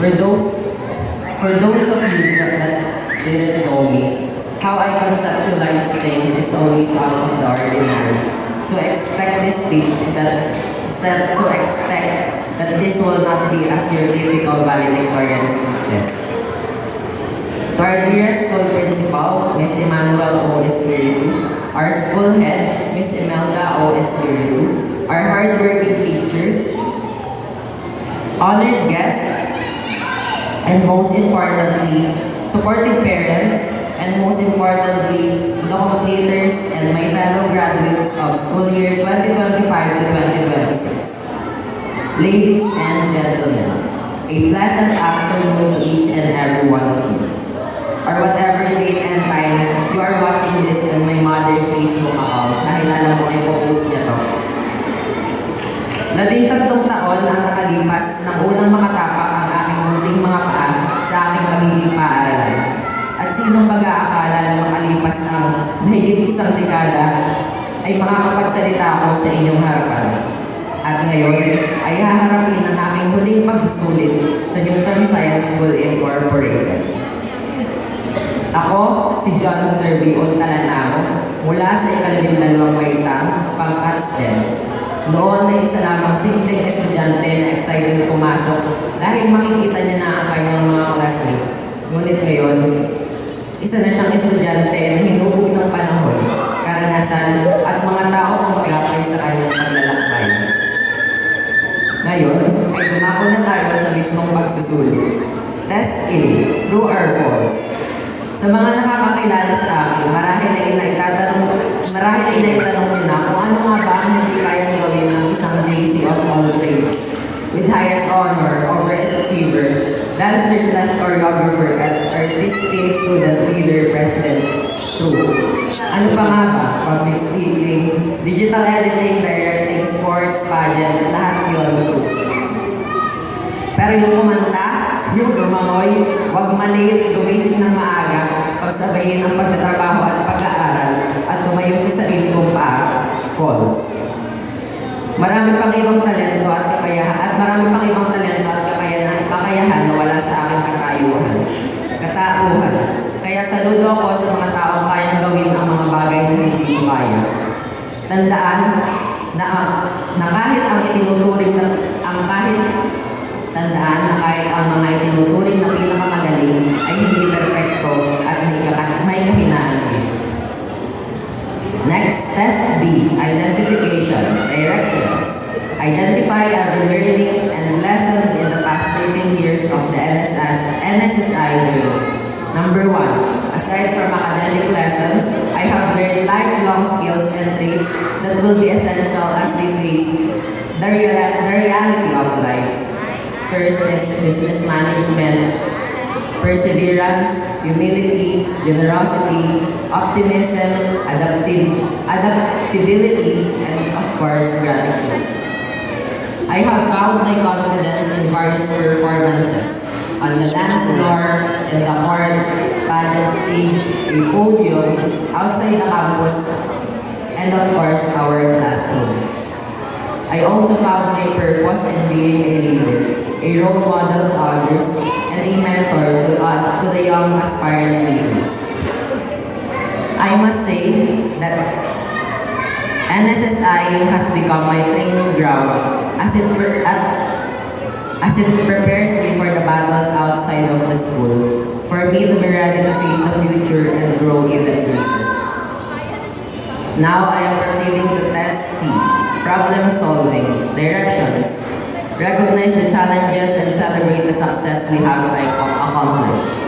For those, for those of you that didn't know me, how I conceptualize things is always out of the ordinary. So expect this speech that this will not be as your typical valedictorian speeches. To our dear school principal, Miss Emmanuel O. Espiritu, our school head, Miss Imelda O. Espiritu, our hardworking teachers, honored guests, and most importantly, supportive parents, and most importantly, the completers and my fellow graduates of school year 2025 to 2026. Ladies and gentlemen, a pleasant afternoon to each and every one of you. Or whatever date and time you are watching this in my mother's Facebook account, dahil alam mo ay po-post niya to. 13 taon ang nakalipas nang unang makatapak ang aking munting mga paa sa aking magiging paaralan. At sinong mag-aakala na makalipas ang mahigit isang dekada ay makakapagsalita ako sa inyong harapan. At ngayon ay haharapin ang aking huling pagsusulit sa Newton Science School Incorporated. Ako, si John Terby Talanao, mula sa ika-12 baitang, pangkat STEM. Noon ay isa lamang simpleng estudyante na excited pumasok dahil makikita niya na ang kanyang mga classmate. Ngunit ngayon, isa na siyang estudyante na hinubog ng panahon, karanasan at mga tao ang mag-apply sa kanyang paglalakbay. Ngayon, ay dumako na tayo sa mismong pagsusulit. Test A, true or false? Sa mga nakakakilala sa akin, marahil ay naitanong niyo na kung ano nga ba ang hindi kayang gawin ng isang JC of all trades with highest honor, overachiever, dancer/choreographer at artistic student leader president. True. Ano pa nga ba? Public speaking, digital editing, directing, sports, pageant, lahat yun true. Pero yung kumanta, yung gumangoy, huwag maliit, gumising ng maaga, pagsabayin ang pagtatrabaho at pag-aaral, at tumayo sa sarili mong paa, false. Marami pang ibang talento at kakayahan na wala sa aking katauhan. Kaya saludo ako sa mga taong kayang gawin ang mga bagay na hindi ko kaya. Tandaan na kahit ang mga itinuturing na pinakamagaling ay hindi perfecto at may kahinaan din. Next, test B, identification, directions. Identify every learning and lesson in the past 13 years of the NSSI journey. Number 1, aside from academic lessons, I have learned lifelong skills and traits that will be essential as we face the reality of life. First is business management, perseverance, humility, generosity, optimism, adaptability, and of course, gratitude. I have found my confidence in various performances. On the dance floor, in the court, pageant stage, a podium, outside the campus, and of course, our classroom. I also found my purpose in being a leader, a role model to others, and a mentor to the young aspiring leaders. I must say that NSSI has become my training ground as it prepares me for the battles outside of the school, for me to be ready to face the future and grow even greater. Now I am proceeding to test C, problem solving, directions. Recognize the challenges and celebrate the success we have accomplished.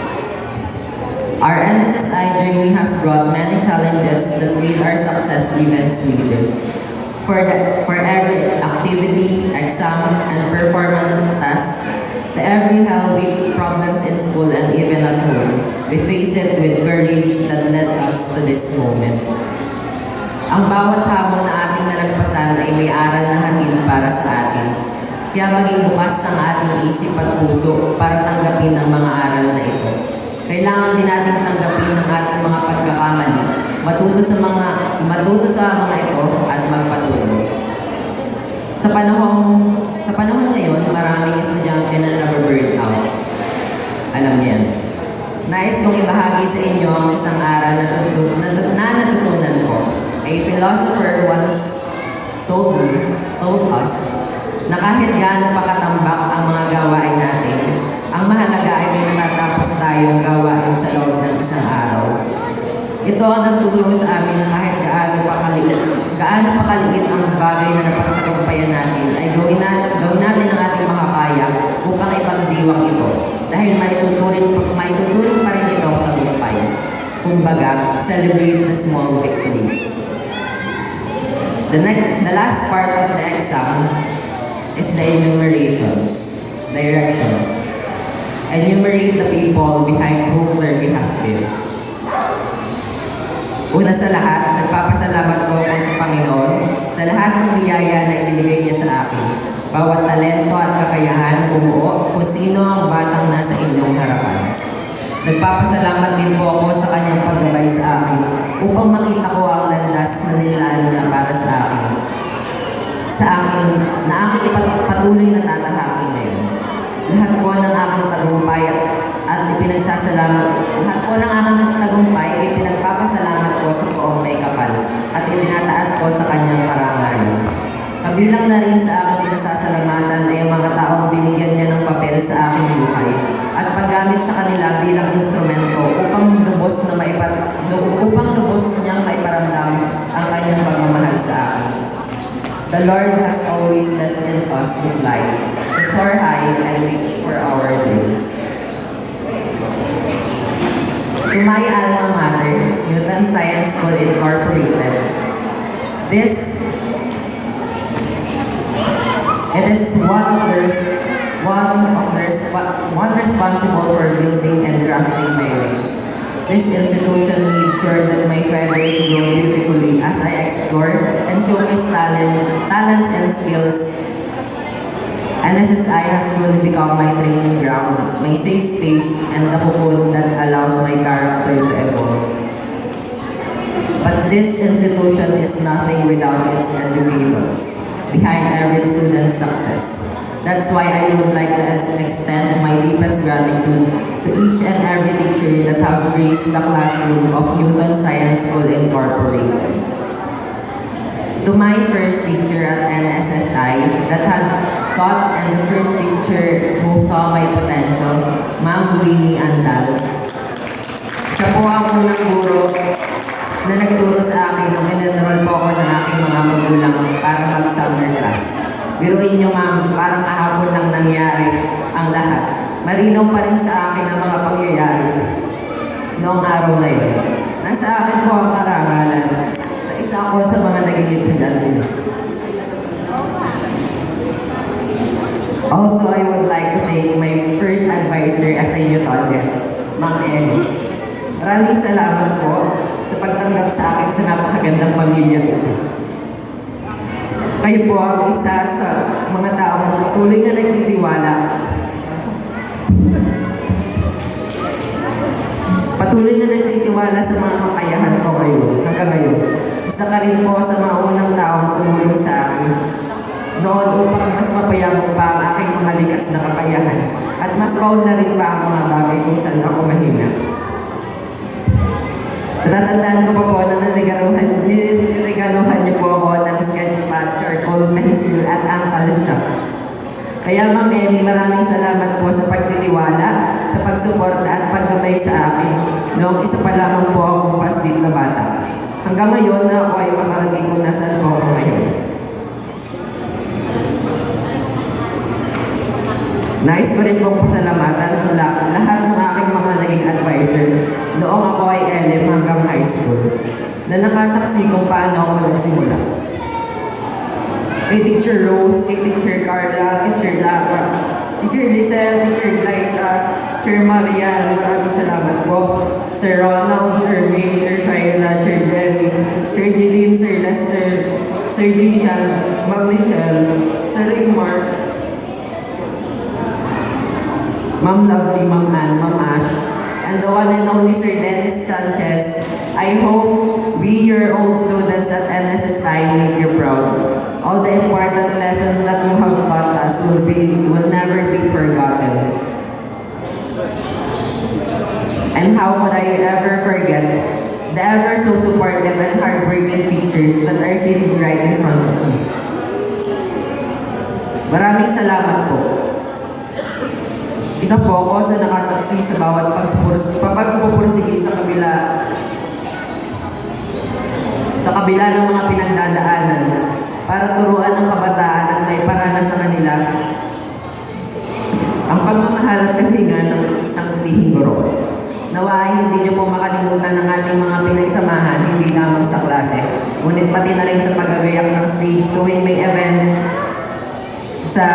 Our NSSI journey has brought many challenges that made our success even sweeter. For every activity, exam, and performance task, to every hell-week problems in school and even at home, we face it with courage that led us to this moment. Ang bawat hamon na ating nalagpasan ay may aral na hatid para sa atin. Kaya maging bukas ang ating isip at puso para tanggapin ang mga aral na ito. Kailangan din natin tanggapin ang ating mga pagkakamali, matuto sa mga ito at magpatuloy. Sa panahon ngayon, maraming estudyante na nababurn out. kong ibahagi sa inyo ang isang aral na natutunan ko. A philosopher once told us na kahit gaano pa katambak ang mga gawain natin, ang mahalaga ay may natatapos tayong gawain sa loob ng isang araw. Ito ang nagturo sa amin na kahit gaano pa kaliit ang bagay na napagtagumpayan natin, ay gawin natin ang ating makakaya upang ipagdiwang ito. Dahil maituturing pa rin ito ang tagumpay. Kumbaga, celebrate the small victories. The last part of the exam is the enumerations, directions. Enumerate the people behind whom learning has been. Una sa lahat, nagpapasalamat ko sa Panginoon sa lahat ng biyaya na inibigay niya sa akin. Bawat talento at kakayahan bumuo kung sino ang batang nasa inyong harapan. Nagpapasalamat din po ako sa kanyang paggabay sa akin upang makita ko ang landas na nilaan niya para sa akin. Na aking patuloy na tatahakin ngayon. Lahat po ng aking tagumpay at ipinagpapasalamat ko sa poong may kapal at itinataas ko sa kanyang karangalan. Kabilang na rin sa aking pinasasalamatan ay ang mga taong binigyan niya ng papel sa aking buhay at paggamit sa kanila bilang instrumento upang lubos niyang maiparamdam ang kanyang pagmamahal sa akin. The Lord has always destined us to fly, to soar high and reach for our dreams. To my alma mater, Newton Science School Incorporated, it is one responsible for building and crafting my wings. This institution made sure that my feathers grow beautifully as I explore and showcase talents and skills. NSSI has truly become my training ground, my safe space, and the cocoon that allows my character to evolve. But this institution is nothing without its educators behind every student's success. That's why I would like to extend my deepest gratitude to each and every teacher that have graced the classroom of Newton Science School Incorporated. To my first teacher at NSSI that had taught and the first teacher who saw my potential, Ma'am Winnie Andal. Siya po ang unang guro na nagturo sa akin nung in-enroll po ako ng aking mga magulang para mag-summer class. Biruin niyo ma'am, parang kahapon lang nangyari ang lahat. Marinaw pa rin sa akin ang mga pangyayari noong araw na yun. Nasa akin po ang karangalan na isa ako sa mga naging estudyante. Also, I would like to thank my first advisor as a Newtonian, Ma'am Ellie. Maraming salamat po sa pagtanggap sa akin sa napakagandang pamilya ko. Kayo po ang isa sa mga taong patuloy na nagtitiwala. Patuloy na nagtitiwala sa mga kakayahan ko hanggang ngayon. Isa ka rin po sa mga unang taong tumulong sa akin noon upang mas mapayabong pa ang aking mga likas na kakayahan at mas paunla rin pa ang mga bagay kung saan ako mahina. Natatandaan ko pa po na nanigaluhan niyo po ako ng sketchpad, charcoal pencil at angkal siya. Kaya Ma'am Emmy, maraming salamat po sa pagtitiwala, sa pagsuporta at paggabay sa akin noong isa pa lamang po akong paslit na bata. Hanggang ngayon na ako ay makarating kung nasaan po ako ngayon. Nais ko rin pong pasalamatan ang lahat ng aking mga naging advisor noong ako ay LM hanggang high school na nakasaksi kung paano ako nagsimula. Kay Teacher Rose, kay Teacher Carla, Teacher Lara, Teacher Lizelle, Teacher Liza, Teacher Marian, maraming salamat po. Sir Ronald, Sir May, Sir Shaila, Sir Jenny, Sir Jeline, Sir Lester, Sir Gian, Ma'am Michelle, Sir Raymar, Ma'am Lovely, Ma'am Ann, Ma'am Ash, and the one and only Sir Dennis Sanchez. I hope we, your old students at NSSI, make you proud. All the important lessons that you have taught us will never be forgotten. And how Maraming salamat po. Isa po ako sa nakasaksi sa bawat pagpupursige sa kabila ng mga pinagdadaanan para turuan ng kabataan at may parana sa kanila ang pagmamahal at kahinga ng isang lihing guro. Nawa ay hindi niyo po makalimutan ang ating mga pinagsamahan, hindi lamang sa klase, ngunit pati na rin sa paggagayak ng stage tuwing may event sa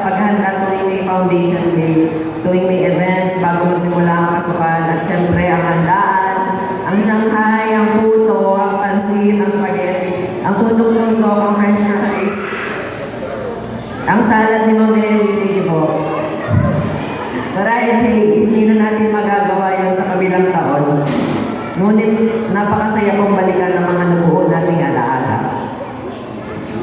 paghanda tuwing may foundation day, tuwing may events bago magsimula ang pasukan, at syempre ang handaan, ang Shanghai, ang puto, ang pansit, ang spaghetti, ang tusok-tusok, ang french fries, ang salad ni Ma'am Mary po. Marahil hindi na natin magagawa yan sa kabilang taon. Ngunit napakasaya pong balikan ng mga nabuo nating alaala.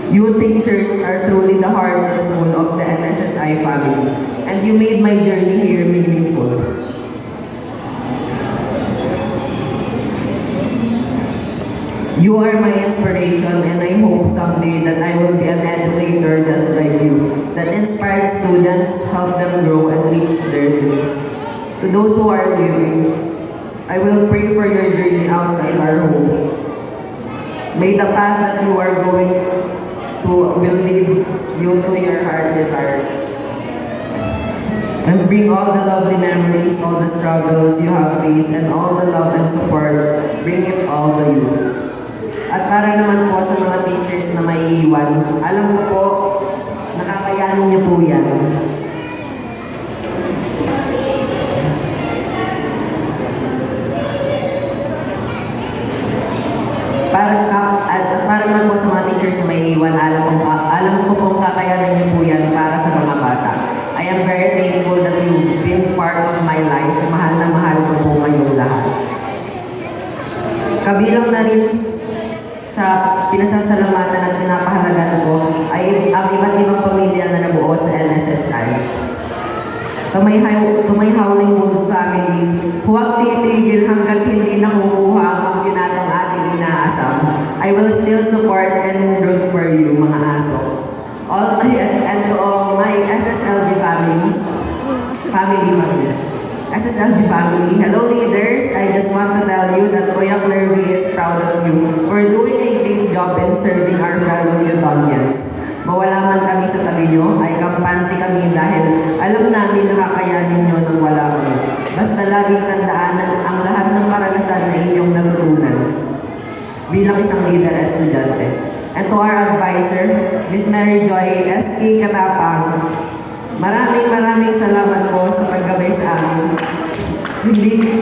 You teachers are truly the heart and soul of the NSSI family, and you made my journey here meaningful. You are my inspiration, and I hope someday that I will be an educator just like you, that inspires students, help them grow and reach their dreams. To those who are living, I will pray for your journey outside our home. May the path that you are going to will lead you to your heart desire. And bring all the lovely memories, all the struggles you have faced, and all the love and support, bring it all to you. At para naman po sa mga teachers na may iwan, alam mo po, nakakayanin niyo po yan. Para naman po sa mga teachers na may iwan, alam ko pong kakayanin niyo po yan para sa mga bata. I am very thankful that you've been part of my life. Mahal na mahal ko po kayong lahat. Kabilang na rin sa pinasasalamatan at pinapahalagan ko ay ang iba't ibang pamilya na nabuo sa NSSI. To my Howling Wolves family, huwag titigil hanggat hindi nakukuha ang pinatong ating inaasam. I will still support and root for you, mga aso. And to all my SSLG SSLG family, hello leaders, I just want to tell you that Kuya Clervy is proud of you for doing a great job in serving our fellow Newtonians. Mawala man kami sa tabi nyo, ay kampante kami dahil alam namin nakakayanin nyo nang wala kami. Basta laging tandaan ang lahat ng karanasan na inyong natutunan bilang isang leader at estudyante. And to our advisor, Miss Mary Joy S.K. Katapang, maraming salamat po sa paggabay sa amin.